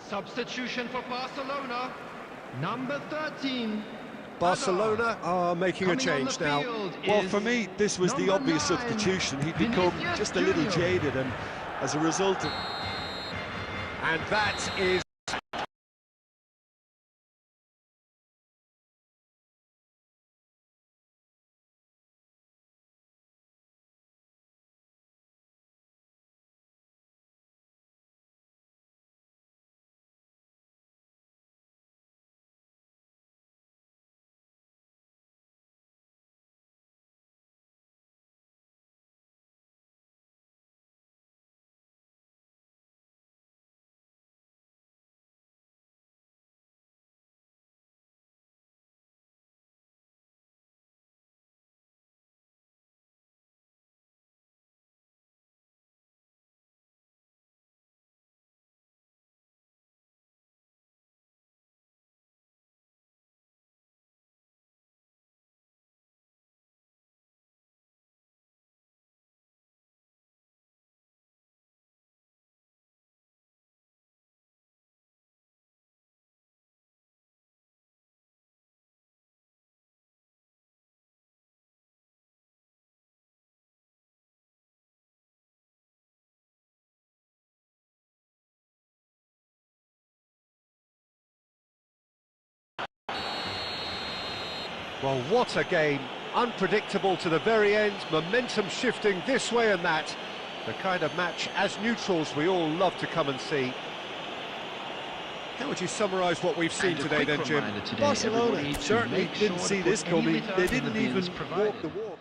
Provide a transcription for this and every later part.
Substitution for Barcelona, number 13. Barcelona are making a change now. Well, for me, this was the obvious substitution. He'd become just a little jaded, and as a result of... And that is... Well, what a game. Unpredictable to the very end, momentum shifting this way and that. The kind of match, as neutrals, we all love to come and see. How would you summarise what we've seen today then, Jim? Barcelona certainly didn't see this coming. They didn't even walk the walk.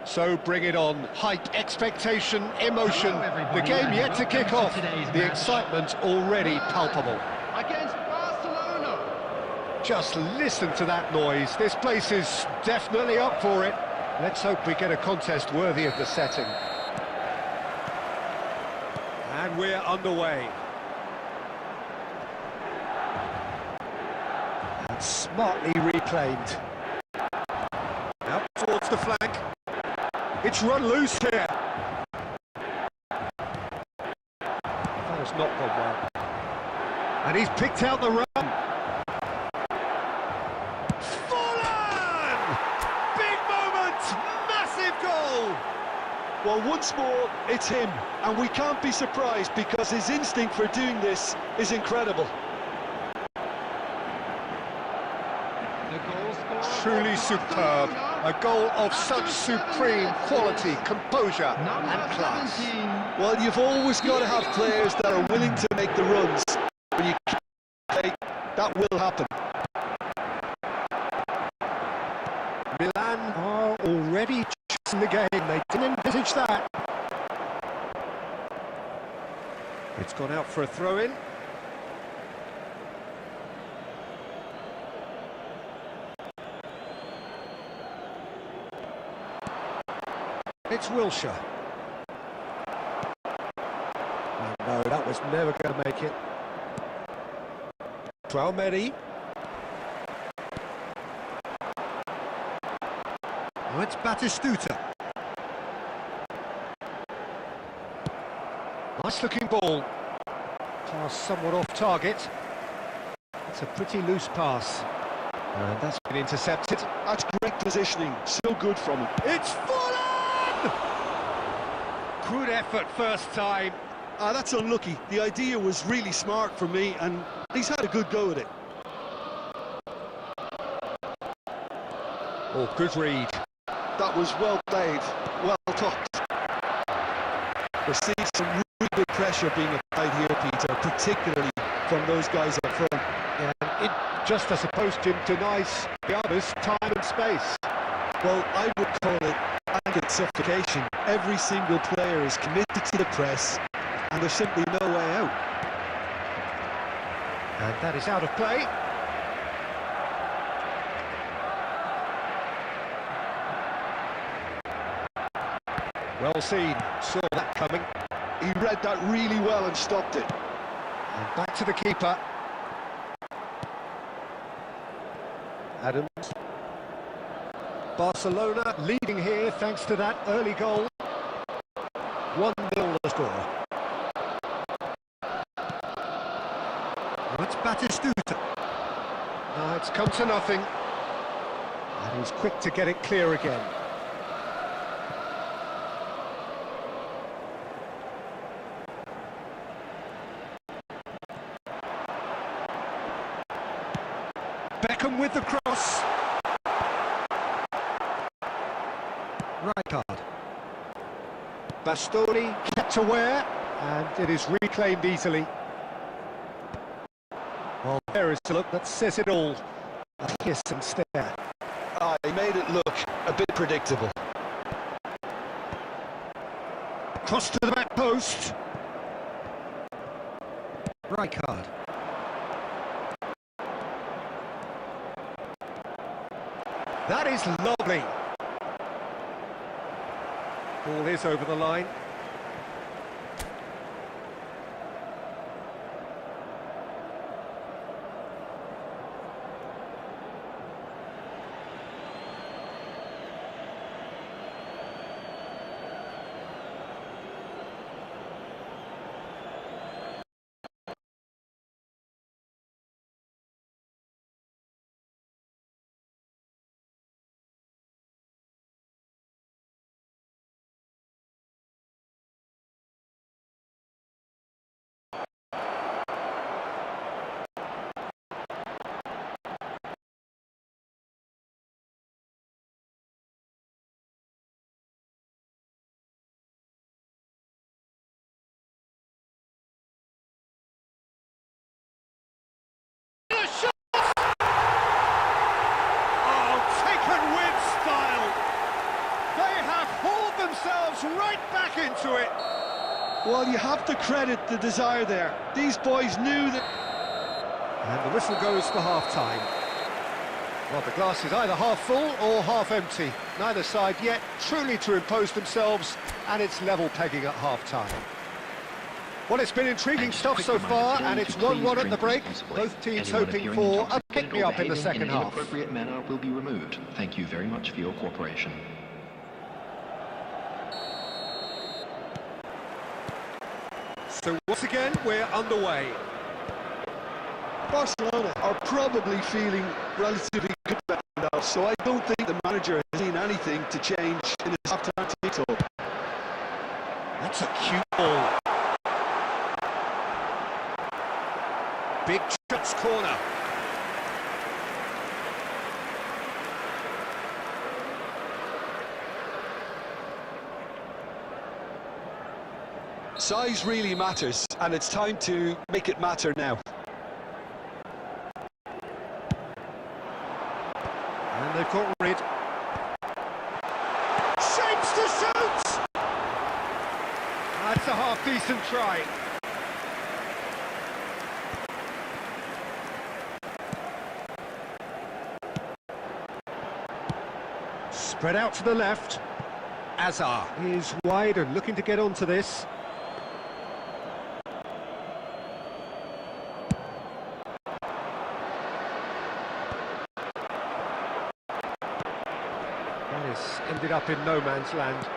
So bring it on. Hype, expectation, emotion. Hello, The everybody, game and yet to welcome kick to off. today's The match. excitement already Spurs palpable. Against Barcelona. Just listen to that noise. This place is definitely up for it. Let's hope we get a contest worthy of the setting. And we're underway. And smartly reclaimed. Out towards the flank. It's run loose here. That has not gone well. And he's picked out the run. Big moment! Massive goal! Well, once more, it's him, and we can't be surprised because his instinct for doing this is incredible. The goal scorer Truly for superb. Barcelona. A goal of such supreme quality, composure Number and class. 17. Well, you've always got to have players that are willing to make the runs. When you play, that will happen. Milan are already chasing the game. They didn't envisage that. It's gone out for a throw-in. It's Wilshere. No, that was never going to make it. Traoré. Oh, it's Batistuta. Nice looking ball. Pass somewhat off target. It's a pretty loose pass. And that's been intercepted. That's great positioning, so good from him. It's Fulham! Good effort first time. That's unlucky. The idea was really smart for me, and he's had a good go at it. Oh, good read. That was well played, well tucked. We're seeing some really good pressure being applied here, Peter, particularly from those guys up front. Yeah, and it, just as opposed to denies the others time and space. Well, I would call it blanket suffocation. Every single player is committed to the press, and there's simply no way out. And that is out of play. Well seen, saw that coming. He read that really well and stopped it. And back to the keeper. Adams. Barcelona leading here thanks to that early goal. 1-0 the score. Oh, it's Batistuta. It's come to nothing. And he's quick to get it clear again. Beckham with the cross. Right card. Bastoni kept aware, and it is reclaimed easily. Well, there is a look that says it all. A hiss and stare. He made it look a bit predictable. Cross to the back post. Right card. That is lovely. Ball is over the line. dives right back into it. Well, you have to credit the desire there. These boys knew that... And the whistle goes for half-time. Well, the glass is either half full or half empty. Neither side yet truly to impose themselves, and it's level pegging at half-time. Well, it's been intriguing stuff so far, and it's 1-1 at the break. Both teams hoping for a pick-me-up in the second half. In inappropriate manner will be removed. Thank you very much for your cooperation. So once again, we're underway. Barcelona are probably feeling relatively good about now, so I don't think the manager has seen anything to change in his half-time team talk. That's a cute ball. Big chance corner. Size really matters, and it's time to make it matter now. And they've got rid. Shapes to shoot! That's a half-decent try. Spread out to the left. Azar is wide and looking to get onto this. Ended up in no man's land.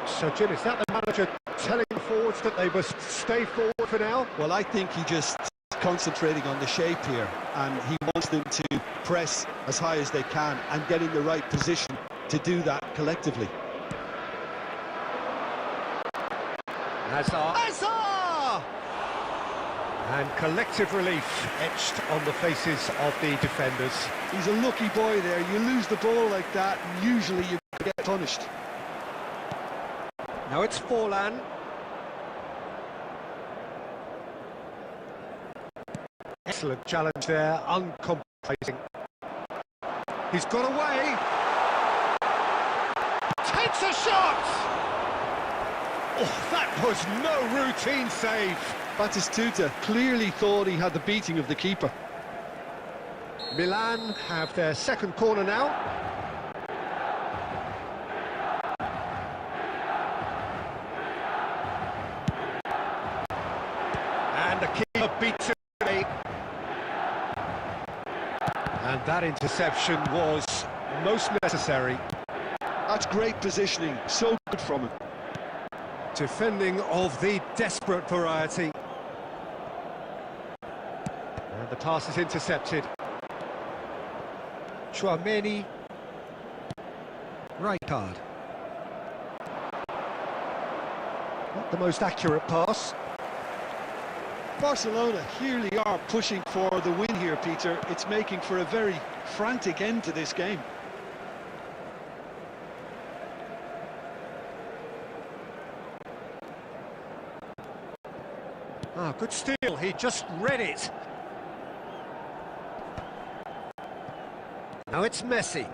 So, Jim, is that the manager telling the forwards that they must stay forward for now? Well, I think he just concentrating on the shape here, and he wants them to press as high as they can and get in the right position to do that collectively. Azar! And collective relief etched on the faces of the defenders. He's a lucky boy there. You lose the ball like that, and usually you get punished. Now it's Forlan. Excellent challenge there, uncompromising. He's got away. Takes a shot! Oh, that was no routine save. Batistuta clearly thought he had the beating of the keeper. Milan have their second corner now. And the keeper beats it. And that interception was most necessary. That's great positioning, so good from him. Defending of the desperate variety. And the pass is intercepted. Chouameni. Right card. Not the most accurate pass. Barcelona really are pushing for the win here, Peter. It's making for a very frantic end to this game. Ah, good steal, he just read it. Now it's Messi.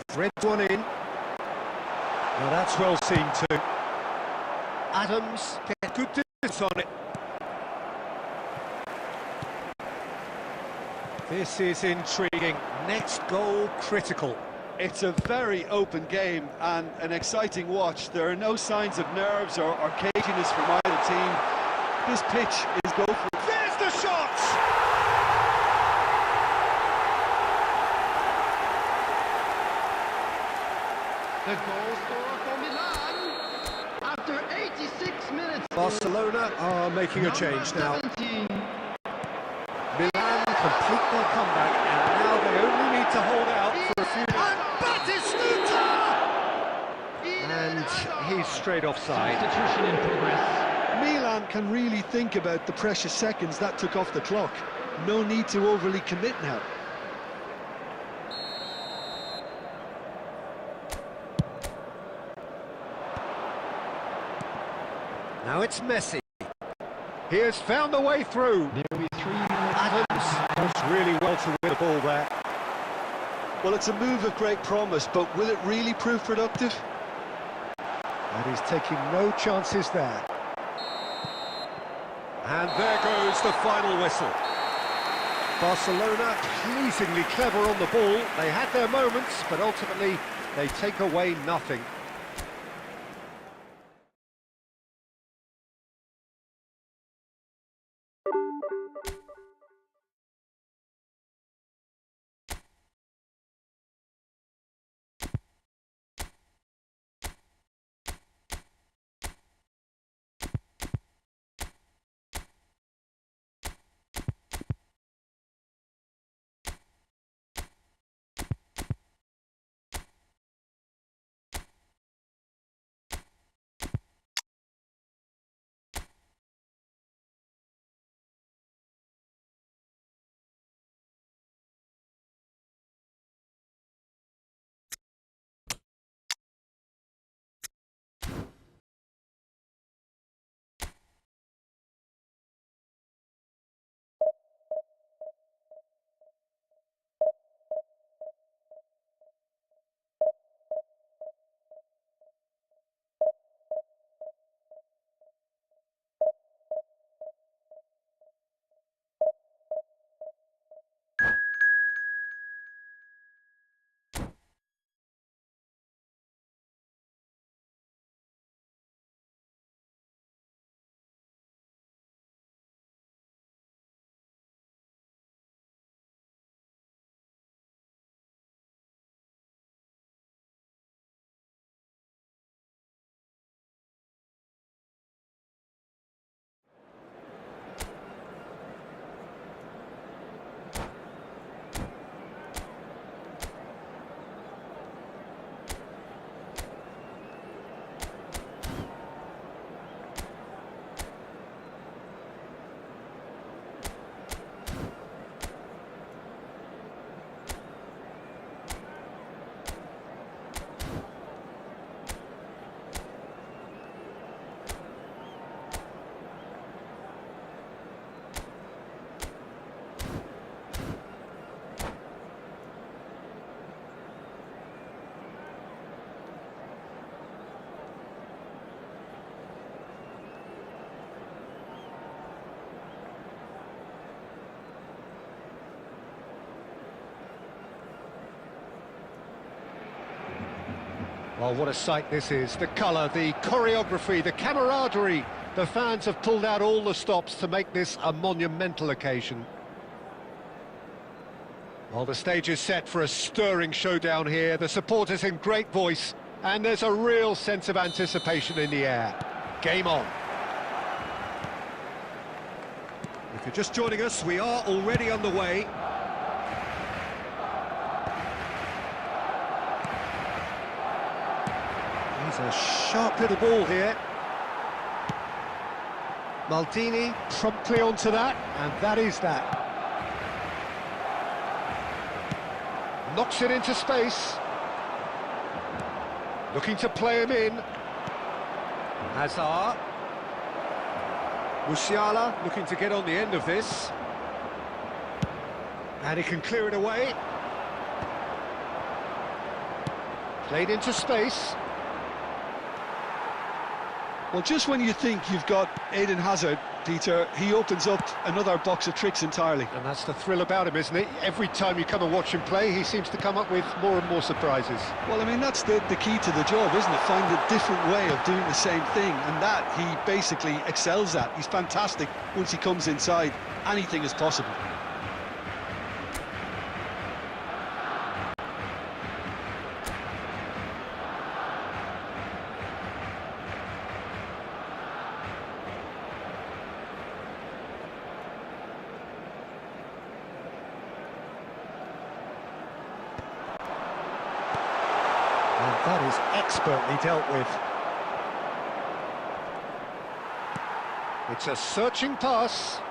Threads one in. Now that's well seen too. Adams gets good distance on it. This is intriguing. Next goal critical. It's a very open game and an exciting watch. There are no signs of nerves or caginess from either team. This pitch is go for it. There's the shot! The goal scorer for Milan after 86 minutes. Barcelona are making a change now. 17. Milan complete their comeback and now they only need to hold out for a few... And he's straight offside. Substitution in progress. Milan can really think about the precious seconds that took off the clock. No need to overly commit now. Now it's Messi. He has found the way through. There will be 3 Adams does really well to win the ball there. Well, it's a move of great promise, but will it really prove productive? And he's taking no chances there. And there goes the final whistle. Barcelona pleasingly clever on the ball. They had their moments, but ultimately they take away nothing. Well, what a sight this is. The colour, the choreography, the camaraderie. The fans have pulled out all the stops to make this a monumental occasion. Well, the stage is set for a stirring showdown here. The supporters in great voice, and there's a real sense of anticipation in the air. Game on. If you're just joining us, we are already underway. He's a sharp little ball here. Maldini promptly onto that, and that is that. Knocks it into space. Looking to play him in. Hazard. Musiala looking to get on the end of this. And he can clear it away. Played into space. Well, just when you think you've got Eden Hazard, Peter, he opens up another box of tricks entirely. And that's the thrill about him, isn't it? Every time you come and watch him play, he seems to come up with more and more surprises. Well, I mean, that's the key to the job, isn't it? Find a different way of doing the same thing, and that he basically excels at. He's fantastic once he comes inside. Anything is possible. And that is expertly dealt with. It's a searching pass.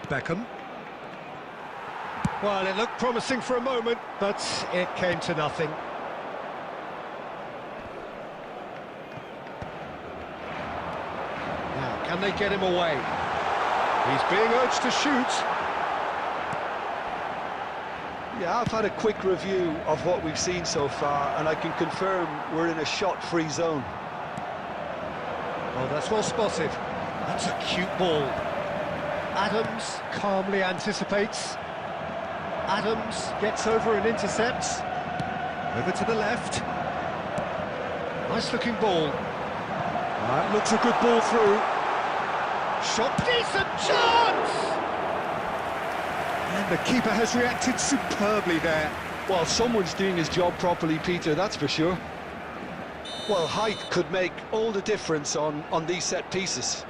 Beckham. Well, it looked promising for a moment, but it came to nothing. Now, can they get him away? He's being urged to shoot. Yeah, I've had a quick review of what we've seen so far, and I can confirm we're in a shot-free zone. Oh, that's well spotted. That's a cute ball. Adams calmly anticipates. Adams gets over and intercepts. Over to the left. Nice looking ball. That looks a good ball through. Shot, decent chance! And the keeper has reacted superbly there. Well, someone's doing his job properly, Peter, that's for sure. Well, height could make all the difference on these set pieces.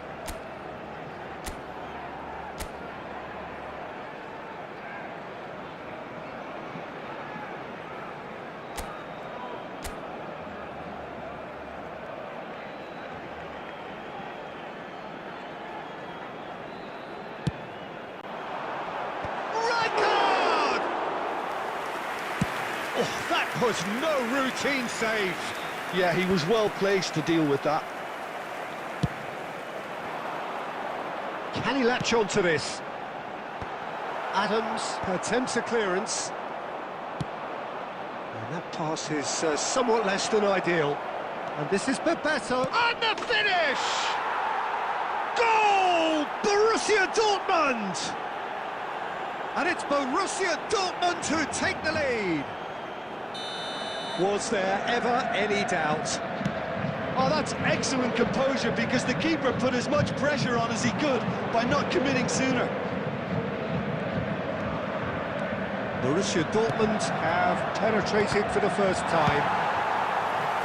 Oh, that was no routine save. Yeah, he was well placed to deal with that. Can he latch on to this? Adams attempts a clearance. And that pass is somewhat less than ideal. And this is Bebeto. And the finish! Goal! Borussia Dortmund! And it's Borussia Dortmund who take the lead. Was there ever any doubt? Oh, that's excellent composure, because the keeper put as much pressure on as he could by not committing sooner. Borussia Dortmund have penetrated for the first time.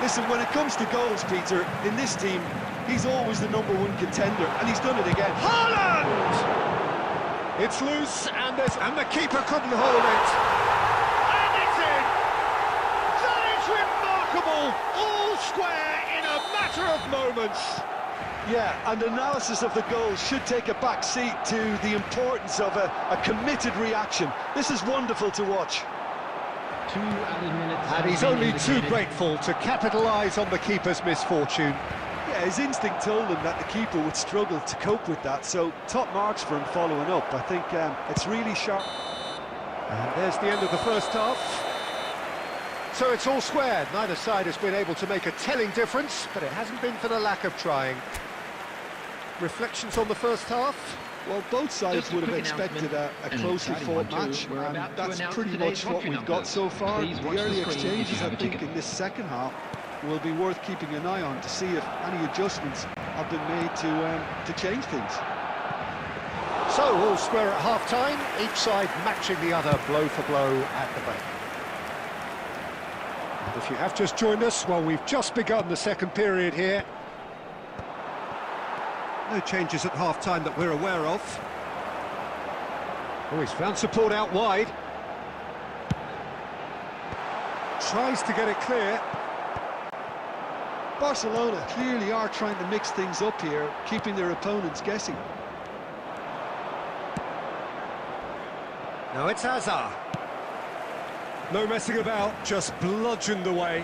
Listen, when it comes to goals, Peter, in this team, he's always the #1 contender, and he's done it again. Haaland! It's loose, and the keeper couldn't hold it. And it's in! That is remarkable! All square in a matter of moments. Yeah, and analysis of the goal should take a back seat to the importance of a committed reaction. This is wonderful to watch. 2 added minutes. And he's only too grateful to capitalise on the keeper's misfortune. Yeah, his instinct told him that the keeper would struggle to cope with that, so top marks for him following up. I think it's really sharp. And there's the end of the first half. So it's all square. Neither side has been able to make a telling difference, but it hasn't been for the lack of trying. Reflections on the first half? Well, both sides Just a would have quick expected a announcement. An closely exciting fought one too. match, We're and about to that's announce pretty today's much what lottery we've got numbers. so far. Please The watch the early screen if exchanges, you have I a think, ticket. in this second half will be worth keeping an eye on to see if any adjustments have been made to change things. So, all square at half-time, each side matching the other blow for blow at the break. And if you have just joined us, well, we've just begun the second period here. No changes at half-time that we're aware of. Oh, he's found support out wide. Tries to get it clear. Barcelona clearly are trying to mix things up here, keeping their opponents guessing. Now it's Hazard. No messing about, just bludgeoned away.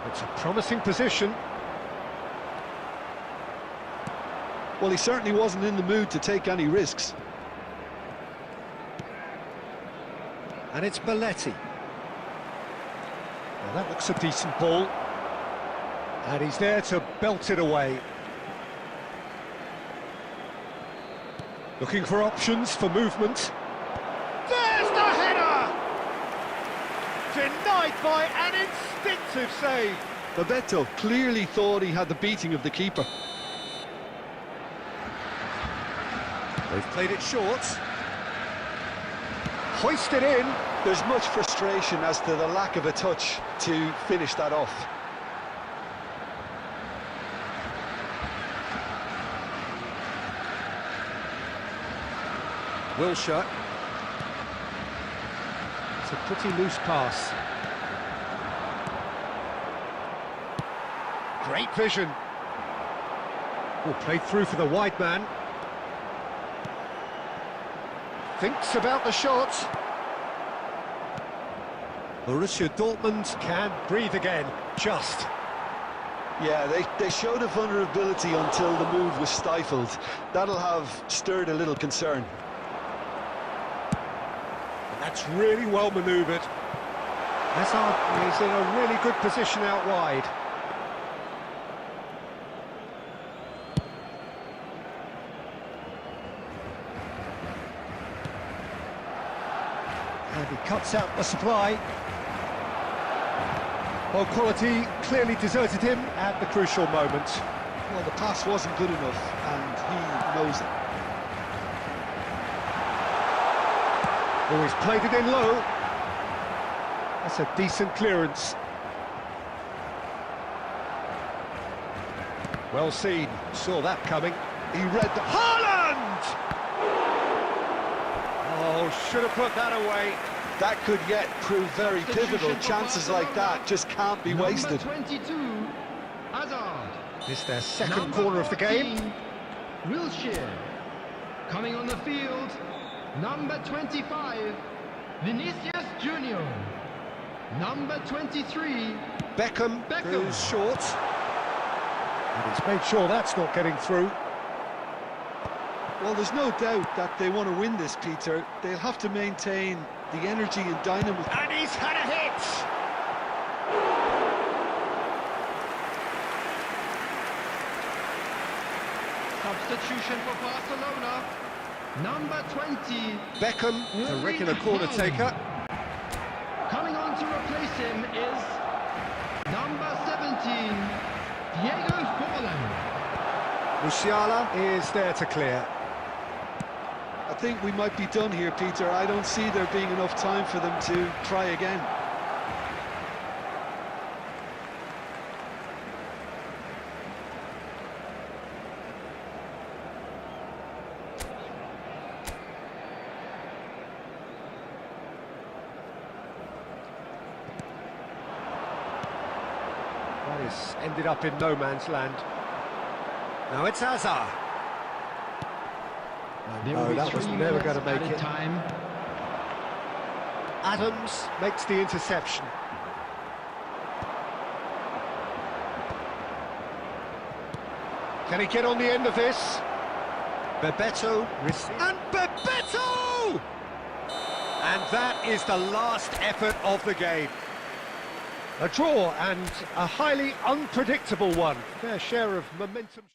It's a promising position. Well, he certainly wasn't in the mood to take any risks. And it's Belletti. Well, that looks a decent ball. And he's there to belt it away. Looking for options for movement. There's the header! Denied by an instinctive save. Bebeto clearly thought he had the beating of the keeper. They've played it short. Hoisted in. There's much frustration as to the lack of a touch to finish that off. Wilshere. It's a pretty loose pass. Great vision. Oh, played through for the wide man. Thinks about the shot. Borussia Dortmund can breathe again, just. Yeah, they showed a vulnerability until the move was stifled. That'll have stirred a little concern. And that's really well manoeuvred. Hazard is in a really good position out wide. And he cuts out the supply. Well, quality clearly deserted him at the crucial moment. Well, the pass wasn't good enough, and he knows it. Oh, he's played it in low. That's a decent clearance. Well seen, saw that coming. He read the... Haaland! Oh, should have put that away. That could yet prove very pivotal. Chances like that just can't be wasted. Number 22, Hazard. It's their second Number corner of the game. 14, Wilshere. Coming on the field, number 25, Vinicius Junior. Number 23, Beckham goes short. And he's made sure that's not getting through. Well, there's no doubt that they want to win this, Peter. They'll have to maintain the energy and dynamism. And he's had a hit! Substitution for Barcelona, number 20. Beckham, the regular corner taker. Coming on to replace him is number 17, Diego Forlan. Musiala is there to clear. I think we might be done here, Peter. I don't see there being enough time for them to try again. That has ended up in no man's land. Now it's Hazard. There No, will be that was 3 never minutes going to make added it. time. Adams makes the interception. Can he get on the end of this? Bebeto and Bebeto! And that is the last effort of the game. A draw and a highly unpredictable one. Fair share of momentum.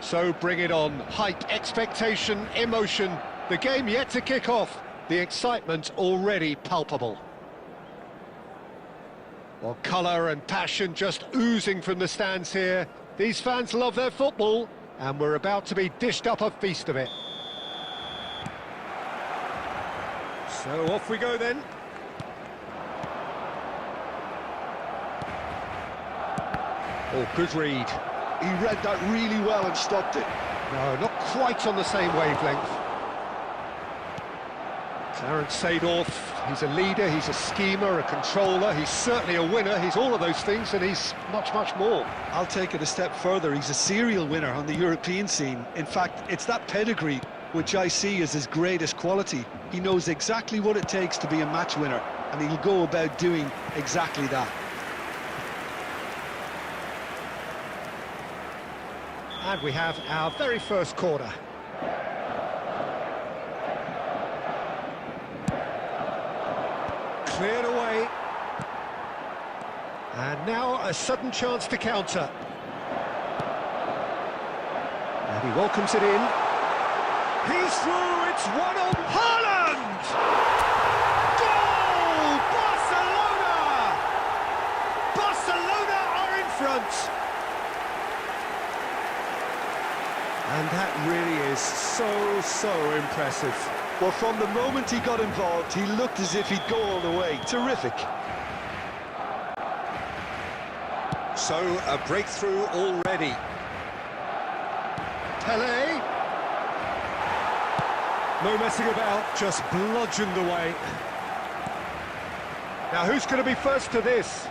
So bring it on. Hype, expectation, emotion. The game yet to kick off. The excitement already palpable. Well, colour and passion just oozing from the stands here. These fans love their football, and we're about to be dished up a feast of it. So off we go then. Oh, good read. He read that really well and stopped it. No, not quite on the same wavelength. Clarence Seedorf, he's a leader, he's a schemer, a controller, he's certainly a winner, he's all of those things, and he's much, much more. I'll take it a step further. He's a serial winner on the European scene. In fact, it's that pedigree which I see as his greatest quality. He knows exactly what it takes to be a match winner, and he'll go about doing exactly that. And we have our very first corner. Cleared away. And now a sudden chance to counter. And he welcomes it in. He's through, it's 1-0. Haaland! Goal! Barcelona! Barcelona are in front. And that really is so impressive. Well, from the moment he got involved, he looked as if he'd go all the way. Terrific. So, a breakthrough already. Pelé. No messing about, just bludgeoned away. Now, who's going to be first to this?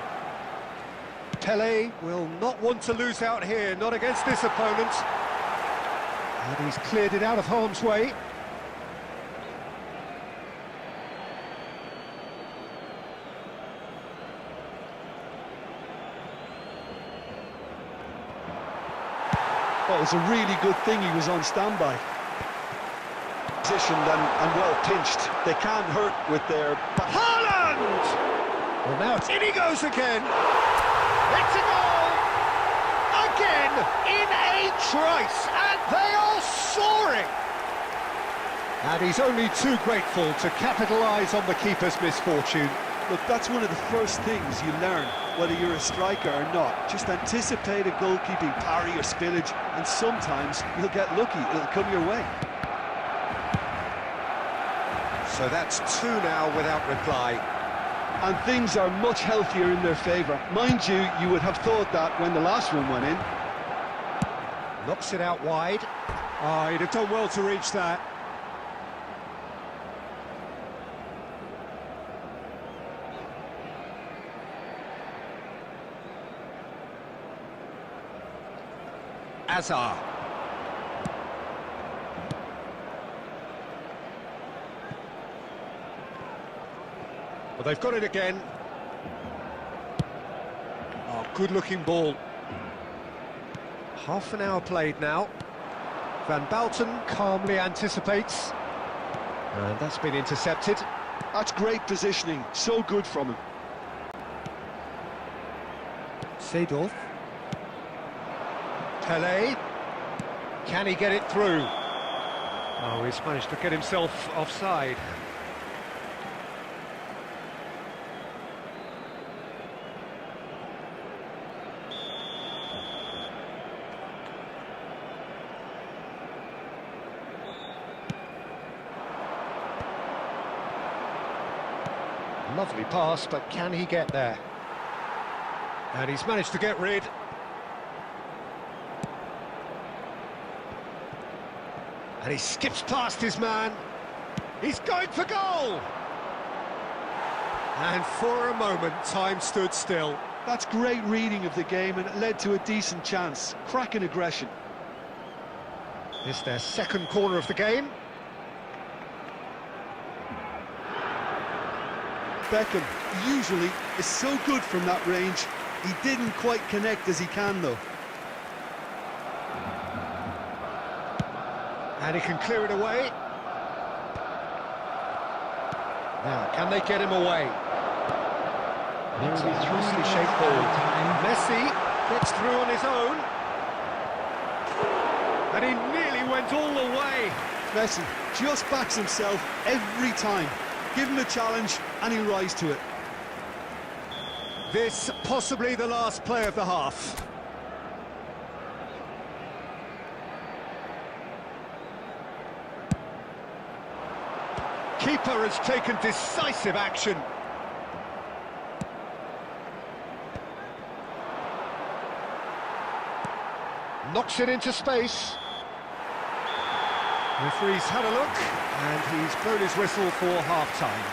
Pelé will not want to lose out here, not against this opponent. And he's cleared it out of harm's way. Well, it's a really good thing he was on standby. Positioned and well pinched. They can't hurt with their... Haaland! Well, now in he goes again. It's a goal! Again, in a trice, and they are soaring! And he's only too grateful to capitalise on the keeper's misfortune. Look, that's one of the first things you learn, whether you're a striker or not. Just anticipate a goalkeeping parry or spillage, and sometimes you'll get lucky, it'll come your way. So that's 2 now without reply. And things are much healthier in their favour. Mind you, you would have thought that when the last one went in. Knocks it out wide. Oh, he'd have done well to reach that. Azar. Well, they've got it again. Oh, good-looking ball. Half an hour played now. Van Bouten calmly anticipates. And that's been intercepted. That's great positioning, so good from him. Seedorf. Pelé. Can he get it through? Oh, he's managed to get himself offside. Lovely pass, but can he get there? And he's managed to get rid. And he skips past his man. He's going for goal! And for a moment, time stood still. That's great reading of the game, and it led to a decent chance. Cracking aggression. It's their second corner of the game. Beckham usually is so good from that range. He didn't quite connect as he can, though. And he can clear it away. Now, can they get him away? It's a loosely shaped ball. Messi gets through on his own. And he nearly went all the way. Messi just backs himself every time. Give him a challenge and he'll rise to it. This possibly the last play of the half. Keeper has taken decisive action. Knocks it into space. Referee's had a look, and he's blown his whistle for half-time.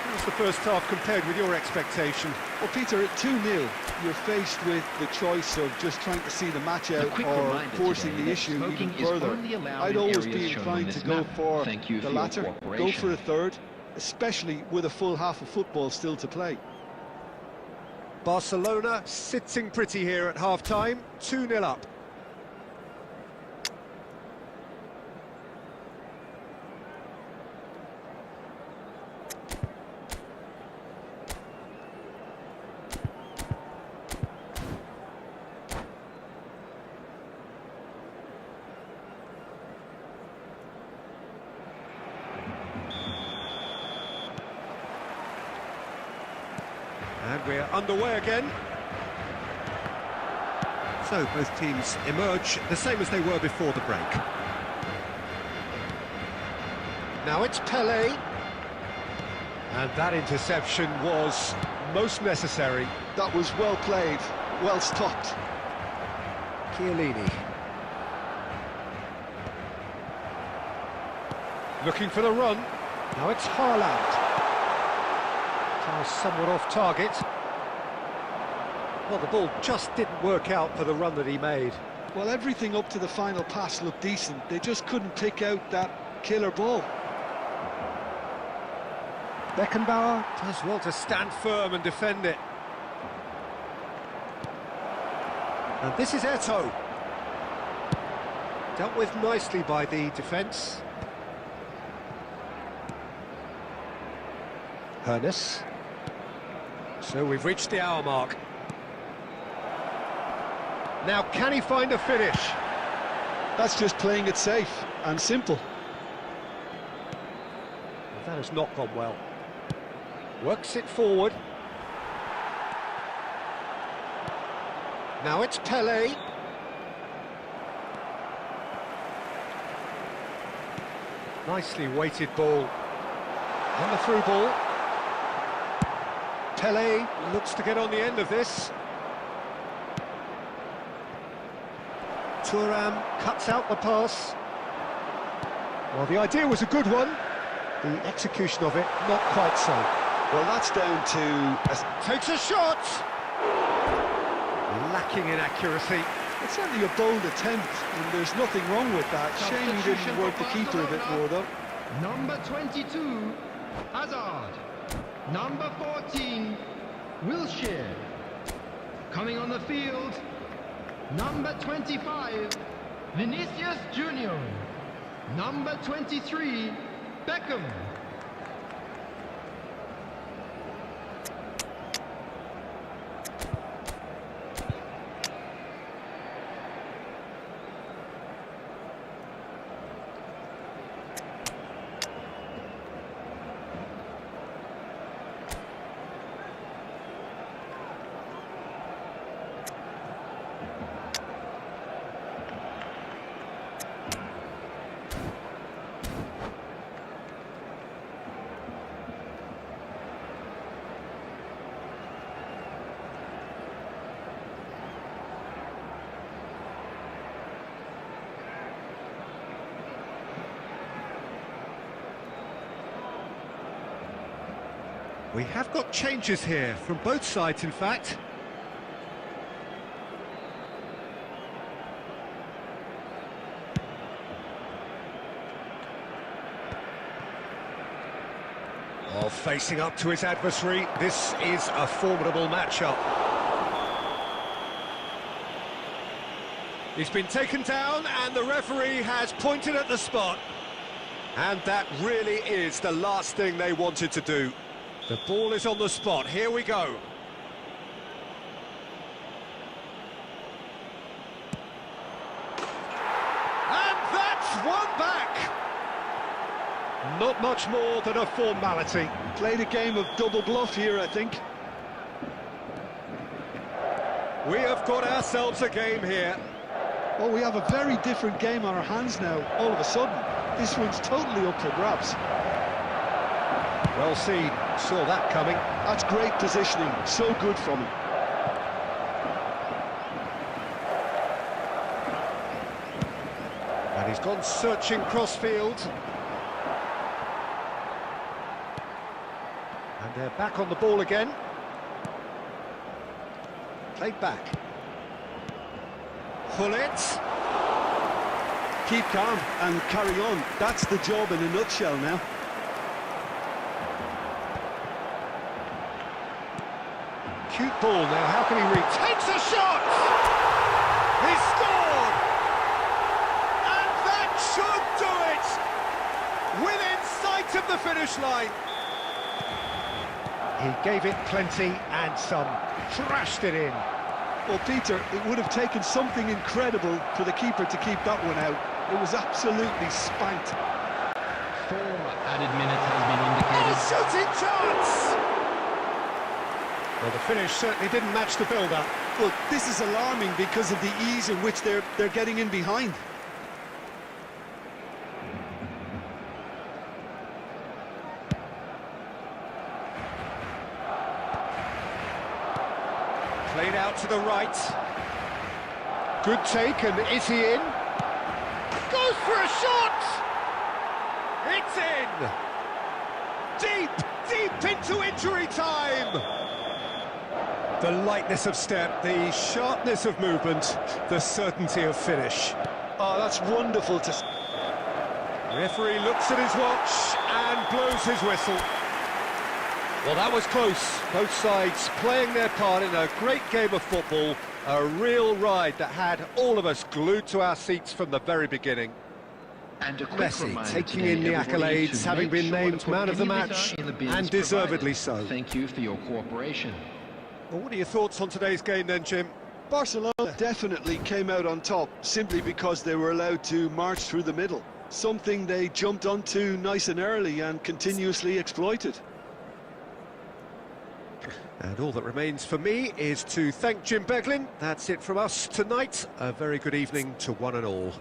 How was the first half compared with your expectation? Well, Peter, at 2-0, you're faced with the choice of just trying to see the match out or forcing the issue even further. I'd always be inclined to go for the latter, go for a third, especially with a full half of football still to play. Barcelona sitting pretty here at half-time, 2-0 up. And we're underway again. So both teams emerge the same as they were before the break. Now it's Pelé. And that interception was most necessary. That was well played, well stopped. Chiellini. Looking for the run. Now it's Haaland. Somewhat off target. Well, the ball just didn't work out for the run that he made. Well, everything up to the final pass looked decent. They just couldn't pick out that killer ball. Beckenbauer does well to stand firm and defend it. And this is Eto'o. Dealt with nicely by the defence. Hernes. So we've reached the hour mark. Now, can he find a finish? That's just playing it safe and simple. Well, that has not gone well. Works it forward. Now it's Pelé. Nicely weighted ball. And the through ball. Pelé looks to get on the end of this. Thuram cuts out the pass. Well, the idea was a good one. The execution of it, not quite so. Well, that's down to... Takes a shot! Lacking in accuracy. It's certainly a bold attempt, and there's nothing wrong with that. Shame he didn't work the keeper a bit more, though. Number 22, Hazard. Number 14, Wilshere. Coming on the field, number 25, Vinicius Junior. Number 23, Beckham. We have got changes here, from both sides in fact. Oh, facing up to his adversary, this is a formidable matchup. He's been taken down and the referee has pointed at the spot. And that really is the last thing they wanted to do. The ball is on the spot, here we go. Not much more than a formality. Played a game of double bluff here, I think. We have got ourselves a game here. Well, we have a very different game on our hands now, all of a sudden. This one's totally up for grabs. Well seen, saw that coming. That's great positioning, so good from him. And he's gone searching crossfield. And they're back on the ball again. Played back. Pull it. Keep calm and carry on. That's the job in a nutshell now. Cute ball now, how can he reach? Takes a shot! He scored! And that should do it! Within sight of the finish line. He gave it plenty and some. Thrashed it in. Well, Peter, it would have taken something incredible for the keeper to keep that one out. It was absolutely spanked. 4 added minutes has been indicated. Oh, shooting chance! Well, the finish certainly didn't match the build-up. Well, this is alarming because of the ease in which they're getting in behind. Played out to the right. Good take, and is he in? Goes for a shot! It's in! Deep into injury time! The lightness of step, the sharpness of movement, the certainty of finish. Oh, that's wonderful to see. Referee looks at his watch and blows his whistle. Well, that was close. Both sides playing their part in a great game of football. A real ride that had all of us glued to our seats from the very beginning. And a quick Messi reminder taking today, in the everybody, accolades, to having make been sure to named put man of the any match, litter in the bins and deservedly provided. so. Thank you for your cooperation. Well, what are your thoughts on today's game then, Jim? Barcelona definitely came out on top simply because they were allowed to march through the middle. Something they jumped onto nice and early and continuously exploited. And all that remains for me is to thank Jim Beglin. That's it from us tonight. A very good evening to one and all.